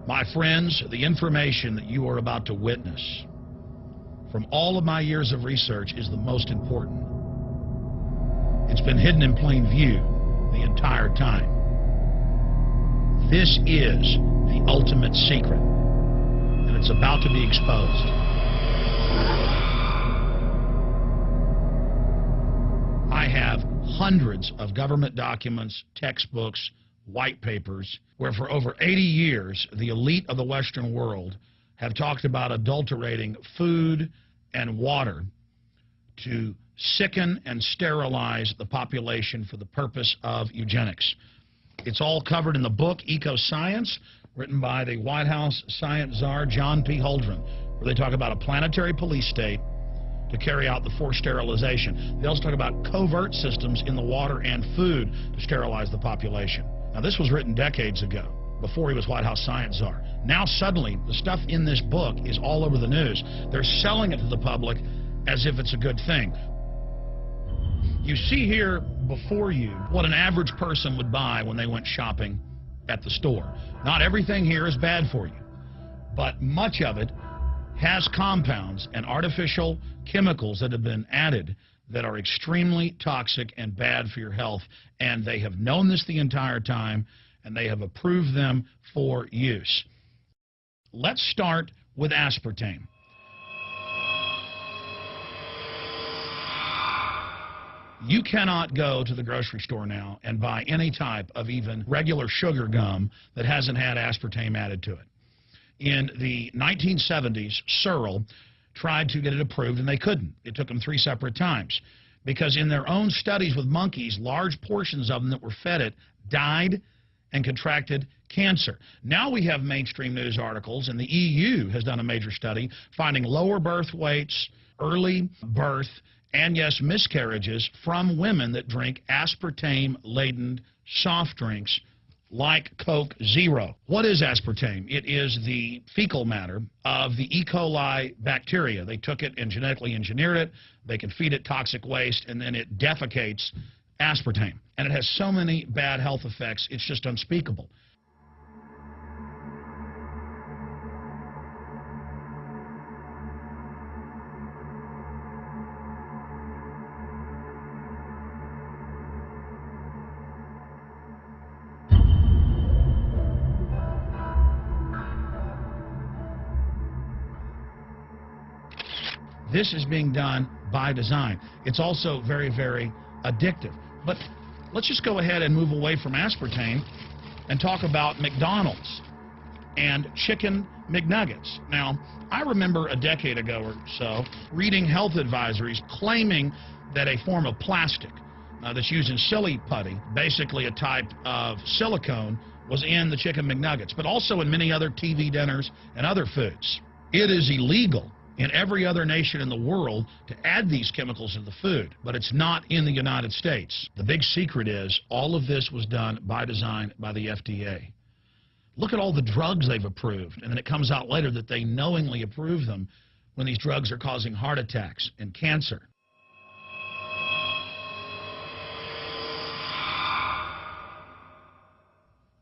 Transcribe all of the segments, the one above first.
My friends, the information that you are about to witness from all of my years of research is the most important. It's been hidden in plain view the entire time. This is the ultimate secret, and it's about to be exposed. I have hundreds of government documents, textbooks, white papers, where for over 80 years, the elite of the Western world have talked about adulterating food and water to sicken and sterilize the population for the purpose of eugenics. It's all covered in the book Eco-Science, written by the White House science czar John P. Holdren, where they talk about a planetary police state to carry out the forced sterilization. They also talk about covert systems in the water and food to sterilize the population. Now, this was written decades ago, before he was White House science czar. Now, suddenly, the stuff in this book is all over the news. They're selling it to the public as if it's a good thing. You see here before you what an average person would buy when they went shopping at the store. Not everything here is bad for you, but much of it has compounds and artificial chemicals that have been added that are extremely toxic and bad for your health, and they have known this the entire time, and they have approved them for use. Let's start with aspartame. You cannot go to the grocery store now and buy any type of even regular sugar gum that hasn't had aspartame added to it. In the 1970s, Searle tried to get it approved, and they couldn't. It took them 3 separate times because in their own studies with monkeys, large portions of them that were fed it died and contracted cancer. Now we have mainstream news articles, and the EU has done a major study finding lower birth weights, early birth, and yes, miscarriages from women that drink aspartame-laden soft drinks like Coke Zero. What is aspartame? It is the fecal matter of the E. coli bacteria. They took it and genetically engineered it. They can feed it toxic waste, and then it defecates aspartame. And it has so many bad health effects, it's just unspeakable. This is being done by design. It's also very, very addictive. But let's just go ahead and move away from aspartame and talk about McDonald's and chicken McNuggets. Now, I remember a decade ago or so reading health advisories claiming that a form of plastic that's used in silly putty, basically a type of silicone, was in the chicken McNuggets, but also in many other TV dinners and other foods. It is illegal in every other nation in the world to add these chemicals to the food, but it's not in the United States. The big secret is all of this was done by design by the FDA. Look at all the drugs they've approved, and then it comes out later that they knowingly approve them when these drugs are causing heart attacks and cancer.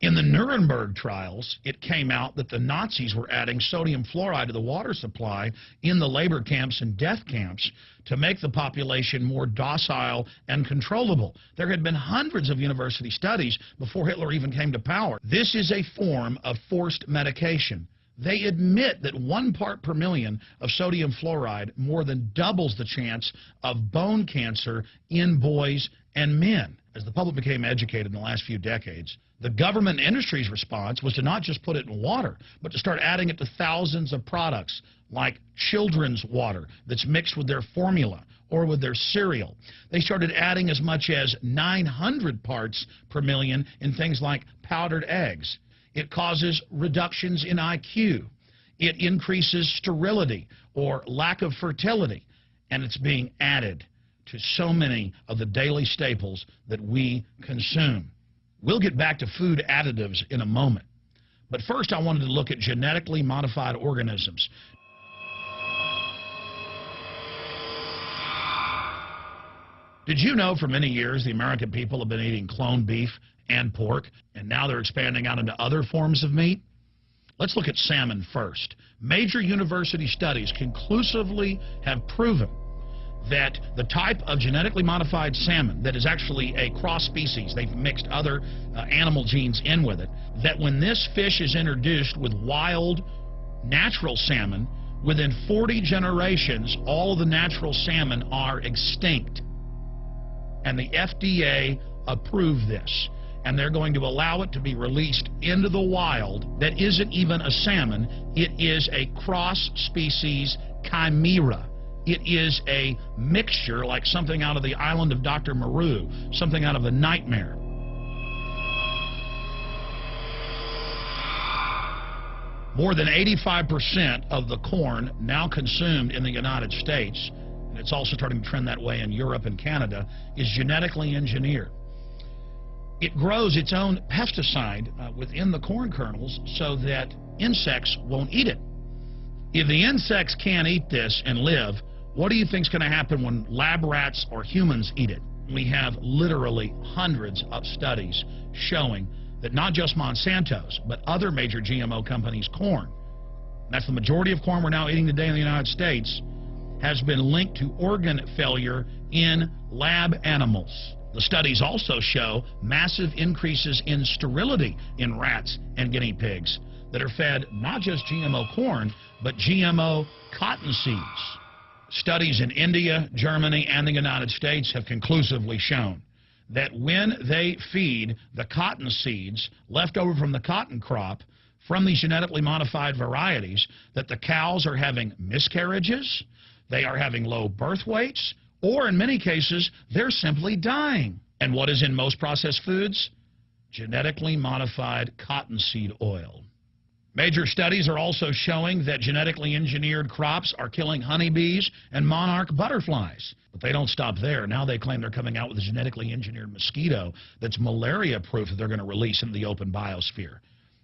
In the Nuremberg trials, it came out that the Nazis were adding sodium fluoride to the water supply in the labor camps and death camps to make the population more docile and controllable. There had been hundreds of university studies before Hitler even came to power. This is a form of forced medication. They admit that 1 part per million of sodium fluoride more than doubles the chance of bone cancer in boys and men. As the public became educated in the last few decades, the government and industry's response was to not just put it in water, but to start adding it to thousands of products like children's water that's mixed with their formula or with their cereal. They started adding as much as 900 parts per million in things like powdered eggs. It causes reductions in IQ. It increases sterility or lack of fertility, and it's being added to so many of the daily staples that we consume. We'll get back to food additives in a moment. But first, I wanted to look at genetically modified organisms. Did you know for many years the American people have been eating cloned beef and pork, and now they're expanding out into other forms of meat? Let's look at salmon first. Major university studies conclusively have proven that the type of genetically modified salmon that is actually a cross species, they've mixed other animal genes in with it, that when this fish is introduced with wild natural salmon, within 40 generations, all of the natural salmon are extinct. And the FDA approved this. And they're going to allow it to be released into the wild that isn't even a salmon. It is a cross-species chimera. It is a mixture like something out of the island of Dr. Moreau, something out of a nightmare. More than 85% of the corn now consumed in the United States, and it's also starting to trend that way in Europe and Canada, is genetically engineered. It grows its own pesticide within the corn kernels so that insects won't eat it. If the insects can't eat this and live, what do you think is going to happen when lab rats or humans eat it? We have literally hundreds of studies showing that not just Monsanto's, but other major GMO companies' corn, that's the majority of corn we're now eating today in the United States, has been linked to organ failure in lab animals. The studies also show massive increases in sterility in rats and guinea pigs that are fed not just GMO corn, but GMO cotton seeds. Studies in India, Germany, and the United States have conclusively shown that when they feed the cotton seeds left over from the cotton crop from these genetically modified varieties, that the cows are having miscarriages, they are having low birth weights, or in many cases, they're simply dying. And what is in most processed foods? Genetically modified cottonseed oil. Major studies are also showing that genetically engineered crops are killing honeybees and monarch butterflies. But they don't stop there. Now they claim they're coming out with a genetically engineered mosquito that's malaria-proof that they're going to release into the open biosphere.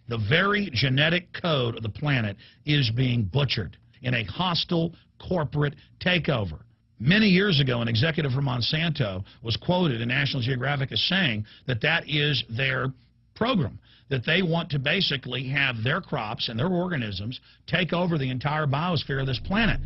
The very genetic code of the planet is being butchered in a hostile corporate takeover. Many years ago, an executive from Monsanto was quoted in National Geographic as saying that that is their program, that they want to basically have their crops and their organisms take over the entire biosphere of this planet.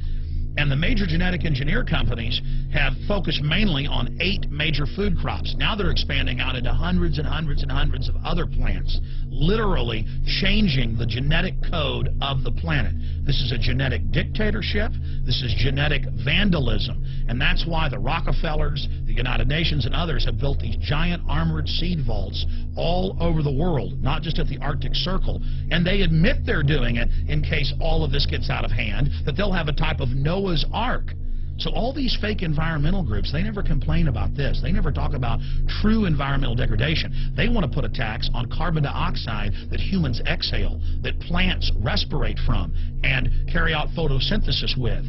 And the major genetic engineer companies have focused mainly on 8 major food crops. Now they're expanding out into hundreds and hundreds and hundreds of other plants, literally changing the genetic code of the planet. This is a genetic dictatorship. This is genetic vandalism. And that's why the Rockefellers, the United Nations, and others have built these giant armored seed vaults all over the world, not just at the Arctic Circle. And they admit they're doing it in case all of this gets out of hand, that they'll have a type of Noah's Ark. So all these fake environmental groups, they never complain about this. They never talk about true environmental degradation. They want to put a tax on carbon dioxide that humans exhale, that plants respirate from and carry out photosynthesis with,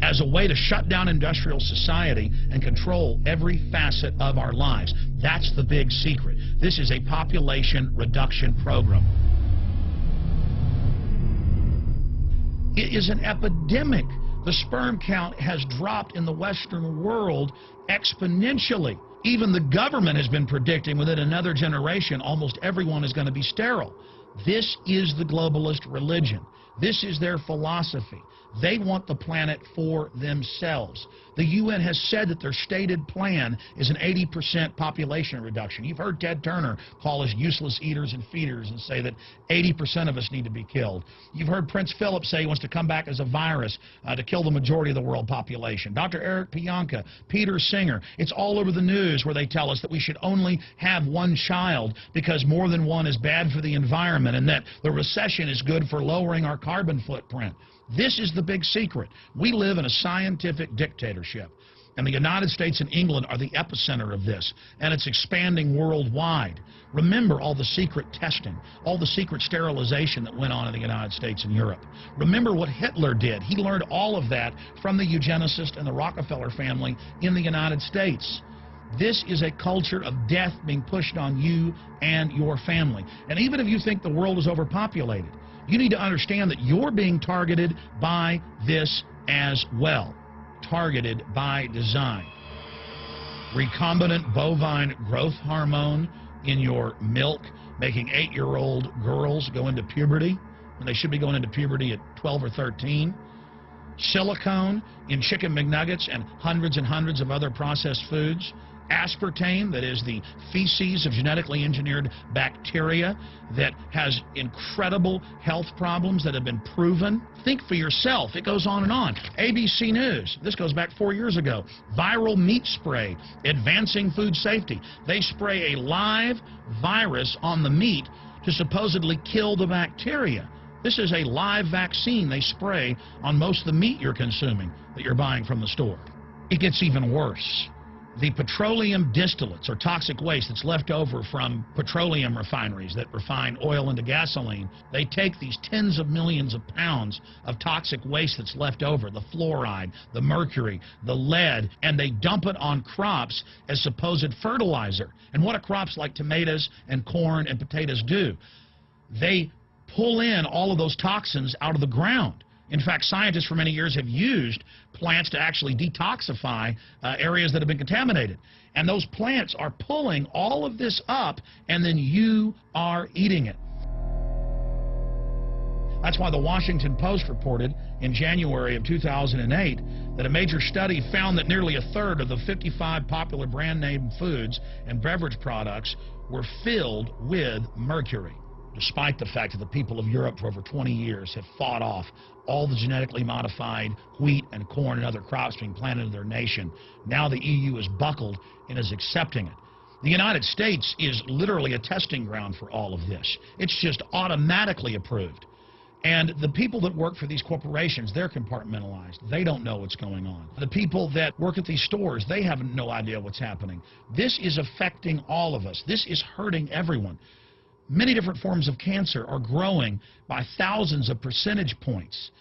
as a way to shut down industrial society and control every facet of our lives. That's the big secret. This is a population reduction program. It is an epidemic. The sperm count has dropped in the Western world exponentially. Even the government has been predicting within another generation almost everyone is going to be sterile. This is the globalist religion. This is their philosophy. They want the planet for themselves. The UN has said that their stated plan is an 80% population reduction. You've heard Ted Turner call us useless eaters and feeders and say that 80% of us need to be killed. You've heard Prince Philip say he wants to come back as a virus to kill the majority of the world population. Dr. Eric Pianka, Peter Singer, it's all over the news where they tell us that we should only have one child because more than one is bad for the environment and that the recession is good for lowering our carbon footprint. This is the big secret. We live in a scientific dictatorship, and the United States and England are the epicenter of this, and it's expanding worldwide. Remember all the secret testing, all the secret sterilization that went on in the United States and Europe. Remember what Hitler did. He learned all of that from the eugenicist and the Rockefeller family in the United States. This is a culture of death being pushed on you and your family. And even if you think the world is overpopulated, you need to understand that you're being targeted by this as well. Targeted by design. Recombinant bovine growth hormone in your milk, making 8-year-old girls go into puberty. when they should be going into puberty at 12 or 13. Silicone in chicken McNuggets and hundreds of other processed foods. Aspartame, that is the feces of genetically engineered bacteria that has incredible health problems that have been proven. Think for yourself. It goes on and on. ABC News, this goes back 4 years ago. Viral meat spray, advancing food safety. They spray a live virus on the meat to supposedly kill the bacteria. This is a live vaccine they spray on most of the meat you're consuming that you're buying from the store. It gets even worse. The petroleum distillates, or toxic waste that's left over from petroleum refineries that refine oil into gasoline, they take these tens of millions of pounds of toxic waste that's left over, the fluoride, the mercury, the lead, and they dump it on crops as supposed fertilizer. And what do crops like tomatoes and corn and potatoes do? They pull in all of those toxins out of the ground. In fact, scientists for many years have used plants to actually detoxify areas that have been contaminated. And those plants are pulling all of this up, and then you are eating it. That's why the Washington Post reported in January of 2008 that a major study found that nearly a third of the 55 popular brand name foods and beverage products were filled with mercury. Despite the fact that the people of Europe for over 20 years have fought off all the genetically modified wheat and corn and other crops being planted in their nation, now the EU is buckled and is accepting it. The United States is literally a testing ground for all of this. It's just automatically approved. And the people that work for these corporations, they're compartmentalized. They don't know what's going on. The people that work at these stores, they have no idea what's happening. This is affecting all of us. This is hurting everyone. Many different forms of cancer are growing by thousands of percentage points.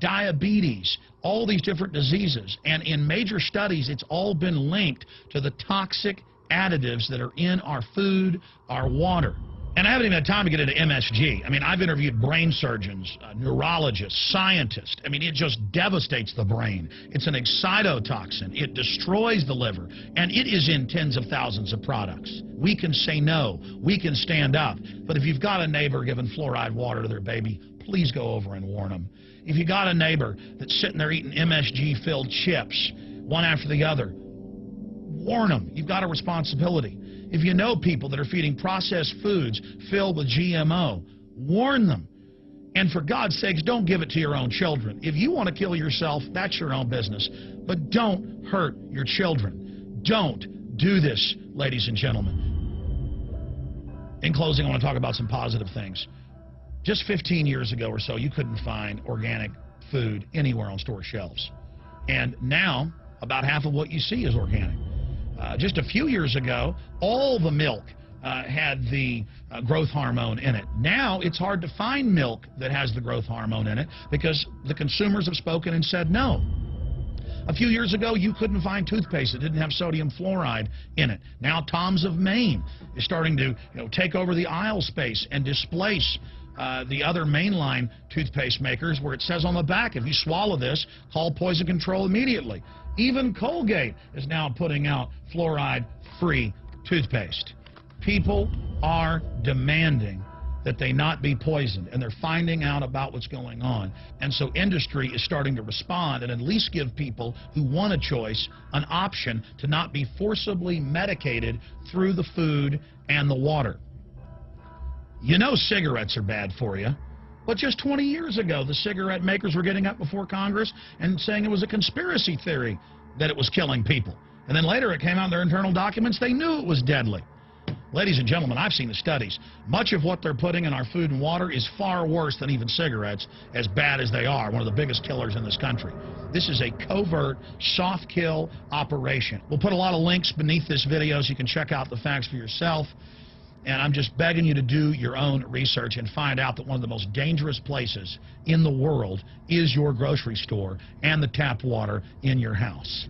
Diabetes, all these different diseases. And in major studies, it's all been linked to the toxic additives that are in our food, our water. And I haven't even had time to get into MSG. I mean, I've interviewed brain surgeons, neurologists, scientists. I mean, it just devastates the brain. It's an excitotoxin. It destroys the liver. And it is in tens of thousands of products. We can say no. We can stand up. But if you've got a neighbor giving fluoride water to their baby, please go over and warn them. If you got a neighbor that's sitting there eating MSG-filled chips, one after the other, warn them. You've got a responsibility. If you know people that are feeding processed foods filled with GMO, warn them. And for God's sakes, don't give it to your own children. If you want to kill yourself, that's your own business. But don't hurt your children. Don't do this, ladies and gentlemen. In closing, I want to talk about some positive things. Just 15 years ago or so, you couldn't find organic food anywhere on store shelves. And now, about half of what you see is organic. Just a few years ago, all the milk had the growth hormone in it. Now it's hard to find milk that has the growth hormone in it because the consumers have spoken and said no. A few years ago, you couldn't find toothpaste that didn't have sodium fluoride in it. Now Tom's of Maine is starting to take over the aisle space and displace the other mainline toothpaste makers, where it says on the back, if you swallow this, call poison control immediately. Even Colgate is now putting out fluoride-free toothpaste. People are demanding that they not be poisoned, and they're finding out about what's going on. And so industry is starting to respond and at least give people who want a choice an option to not be forcibly medicated through the food and the water. You know cigarettes are bad for you. But just 20 years ago, the cigarette makers were getting up before Congress and saying it was a conspiracy theory that it was killing people. And then later it came out in their internal documents, they knew it was deadly. Ladies and gentlemen, I've seen the studies. Much of what they're putting in our food and water is far worse than even cigarettes, as bad as they are, one of the biggest killers in this country. This is a covert, soft kill operation. We'll put a lot of links beneath this video so you can check out the facts for yourself. And I'm just begging you to do your own research and find out that one of the most dangerous places in the world is your grocery store and the tap water in your house.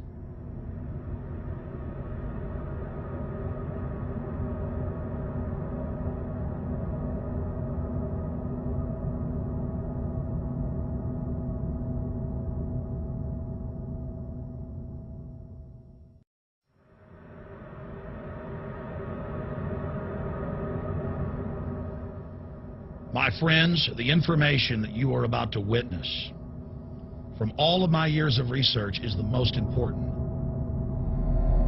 My friends, the information that you are about to witness from all of my years of research is the most important.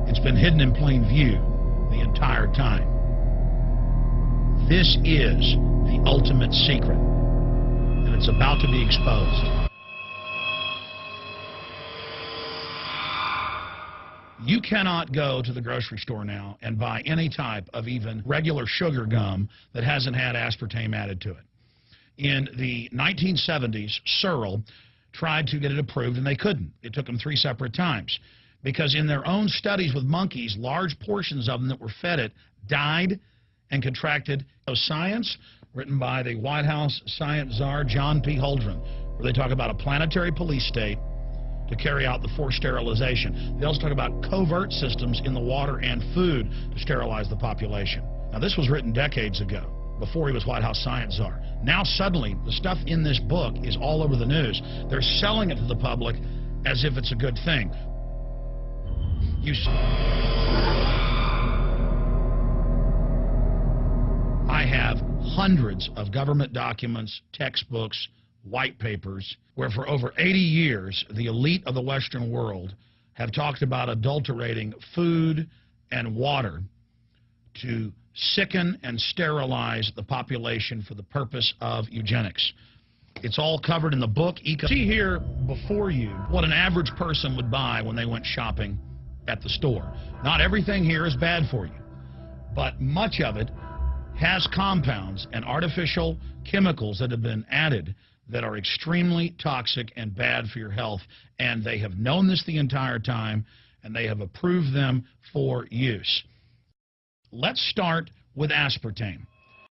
It's been hidden in plain view the entire time. This is the ultimate secret, and it's about to be exposed. You cannot go to the grocery store now and buy any type of even regular sugar gum that hasn't had aspartame added to it. In the 1970s, Searle tried to get it approved, and they couldn't. It took them 3 separate times because in their own studies with monkeys, large portions of them that were fed it died and contracted. Science, written by the White House science czar John P. Holdren, where they talk about a planetary police state to carry out the forced sterilization. They also talk about covert systems in the water and food to sterilize the population. Now, this was written decades ago, before he was White House science czar. Now, suddenly, the stuff in this book is all over the news. They're selling it to the public as if it's a good thing. I have hundreds of government documents, textbooks, white papers, where for over 80 years, the elite of the Western world have talked about adulterating food and water to sicken and sterilize the population for the purpose of eugenics. It's all covered in the book. See here before you what an average person would buy when they went shopping at the store. Not everything here is bad for you, but much of it has compounds and artificial chemicals that have been added that are extremely toxic and bad for your health, and they have known this the entire time, and they have approved them for use. Let's start with aspartame.